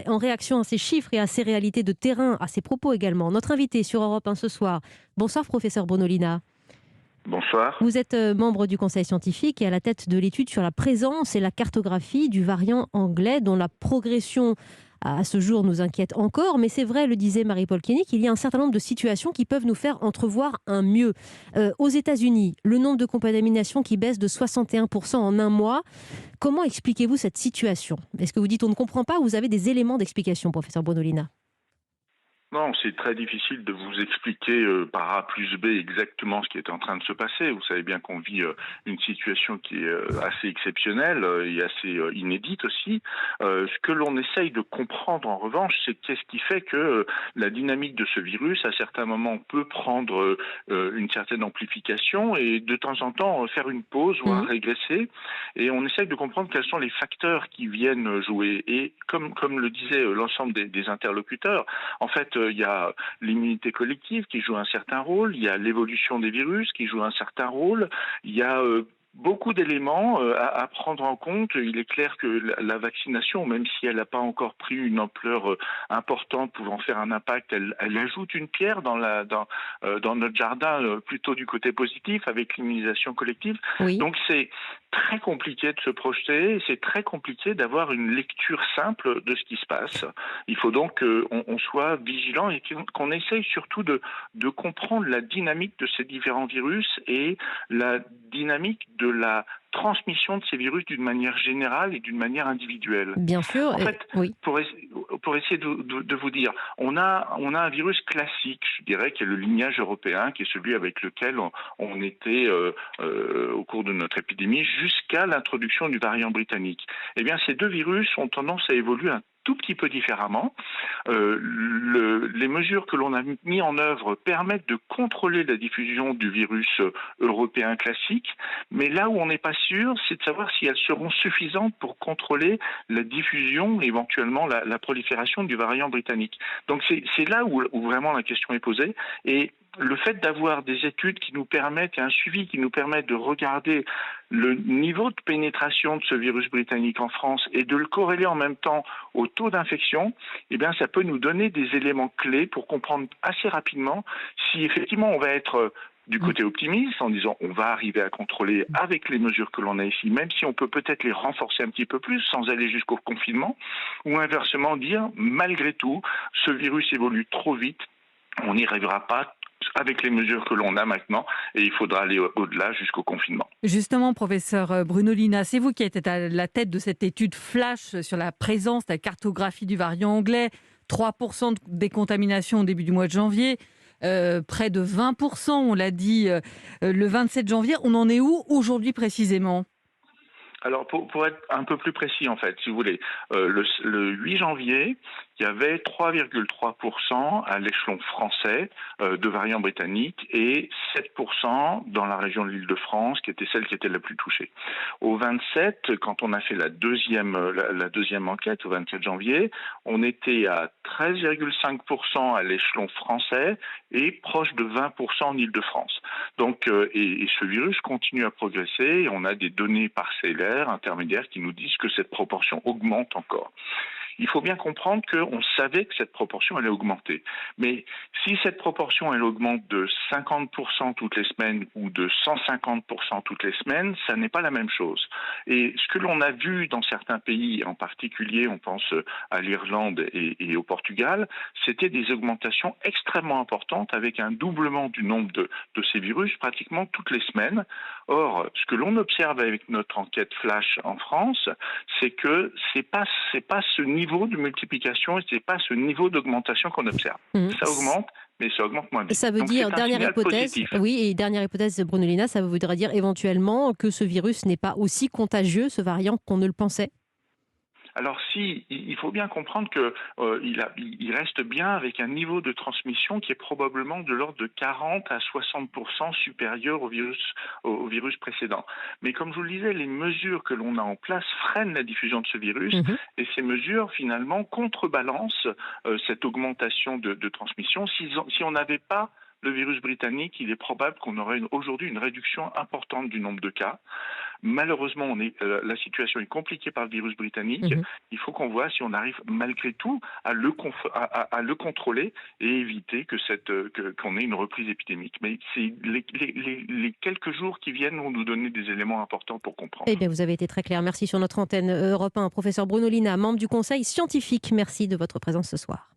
en réaction à ces chiffres et à ces réalités de terrain, à ces propos également. Notre invité sur Europe 1 ce soir. Bonsoir, professeur Bruno Lina. Bonsoir. Vous êtes membre du conseil scientifique et à la tête de l'étude sur la présence et la cartographie du variant anglais dont la progression à ce jour nous inquiète encore. Mais c'est vrai, le disait Marie-Paul Koenig, il y a un certain nombre de situations qui peuvent nous faire entrevoir un mieux. Aux États-Unis, le nombre de contaminations qui baisse de 61% en un mois. Comment expliquez-vous cette situation? Est-ce que vous dites on ne comprend pas ou vous avez des éléments d'explication, professeur Bonolina? Non, c'est très difficile de vous expliquer par A plus B exactement ce qui est en train de se passer. Vous savez bien qu'on vit une situation qui est assez exceptionnelle et assez inédite aussi. Ce que l'on essaye de comprendre en revanche, c'est qu'est-ce qui fait que la dynamique de ce virus, à certains moments, peut prendre une certaine amplification et de temps en temps faire une pause, voire Mhm. régresser. Et on essaye de comprendre quels sont les facteurs qui viennent jouer. Et comme le disait l'ensemble des interlocuteurs, en fait, il y a l'immunité collective qui joue un certain rôle, il y a l'évolution des virus qui joue un certain rôle, il y a beaucoup d'éléments à prendre en compte. Il est clair que la vaccination, même si elle n'a pas encore pris une ampleur importante pouvant faire un impact, elle ajoute une pierre dans notre jardin, plutôt du côté positif, avec l'immunisation collective. Oui. Donc c'est très compliqué de se projeter, c'est très compliqué d'avoir une lecture simple de ce qui se passe. Il faut donc qu'on soit vigilant et qu'on essaye surtout de comprendre la dynamique de ces différents virus et la dynamique de la transmission de ces virus d'une manière générale et d'une manière individuelle. Bien sûr, En fait, oui. pour essayer de vous dire, on a un virus classique, je dirais, qui est le lignage européen, qui est celui avec lequel on était au cours de notre épidémie jusqu'à l'introduction du variant britannique. Eh bien, ces deux virus ont tendance à évoluer un tout petit peu différemment. Les mesures que l'on a mis en œuvre permettent de contrôler la diffusion du virus européen classique, mais là où on n'est pas sûr, c'est de savoir si elles seront suffisantes pour contrôler la diffusion, éventuellement la prolifération du variant britannique. Donc c'est là où vraiment la question est posée. Et le fait d'avoir des études qui nous permettent et un suivi qui nous permettent de regarder le niveau de pénétration de ce virus britannique en France et de le corréler en même temps au taux d'infection, eh bien, ça peut nous donner des éléments clés pour comprendre assez rapidement si effectivement on va être du côté optimiste en disant on va arriver à contrôler avec les mesures que l'on a ici, même si on peut peut-être les renforcer un petit peu plus sans aller jusqu'au confinement, ou inversement dire malgré tout, ce virus évolue trop vite, on n'y arrivera pas avec les mesures que l'on a maintenant et il faudra aller au-delà jusqu'au confinement. Justement, professeur Bruno Lina, c'est vous qui êtes à la tête de cette étude flash sur la présence, la cartographie du variant anglais. 3% des contaminations au début du mois de janvier, près de 20%, on l'a dit le 27 janvier. On en est où aujourd'hui précisément? Alors, pour être un peu plus précis, en fait, si vous voulez, le 8 janvier, il y avait 3,3% à l'échelon français de variants britanniques et 7% dans la région de l'Île-de-France, qui était celle qui était la plus touchée. Au 27, quand on a fait la deuxième enquête, au 27 janvier, on était à 13,5% à l'échelon français et proche de 20% en Île-de-France. Donc, et ce virus continue à progresser et on a des données parcellaires intermédiaires qui nous disent que cette proportion augmente encore. Il faut bien comprendre qu'on savait que cette proportion allait augmenter. Mais si cette proportion elle augmente de 50% toutes les semaines ou de 150% toutes les semaines, ça n'est pas la même chose. Et ce que l'on a vu dans certains pays, en particulier, on pense à l'Irlande et au Portugal, c'était des augmentations extrêmement importantes avec un doublement du nombre de ces virus pratiquement toutes les semaines. Or, ce que l'on observe avec notre enquête flash en France, c'est que c'est pas ce niveau de multiplication et c'est pas ce niveau d'augmentation qu'on observe. Mhm. Ça augmente, mais ça augmente moins vite. Ça veut Donc dire, c'est un dernière signal hypothèse, positif. oui, et dernière hypothèse, Brunolina, ça voudrait dire éventuellement que ce virus n'est pas aussi contagieux, ce variant, qu'on ne le pensait? Alors si, il faut bien comprendre que il reste bien avec un niveau de transmission qui est probablement de l'ordre de 40 à 60% supérieur au virus précédent. Mais comme je vous le disais, les mesures que l'on a en place freinent la diffusion de ce virus Mhm. et ces mesures finalement contrebalancent cette augmentation de transmission. Si on n'avait pas le virus britannique, il est probable qu'on aurait aujourd'hui une réduction importante du nombre de cas. Malheureusement, la situation est compliquée par le virus britannique. Mhm. Il faut qu'on voit si on arrive malgré tout à le contrôler et éviter qu'on ait une reprise épidémique. Mais c'est les quelques jours qui viennent vont nous donner des éléments importants pour comprendre. Eh bien, vous avez été très clair. Merci sur notre antenne Europe 1. Professeur Bruno Lina, membre du conseil scientifique. Merci de votre présence ce soir.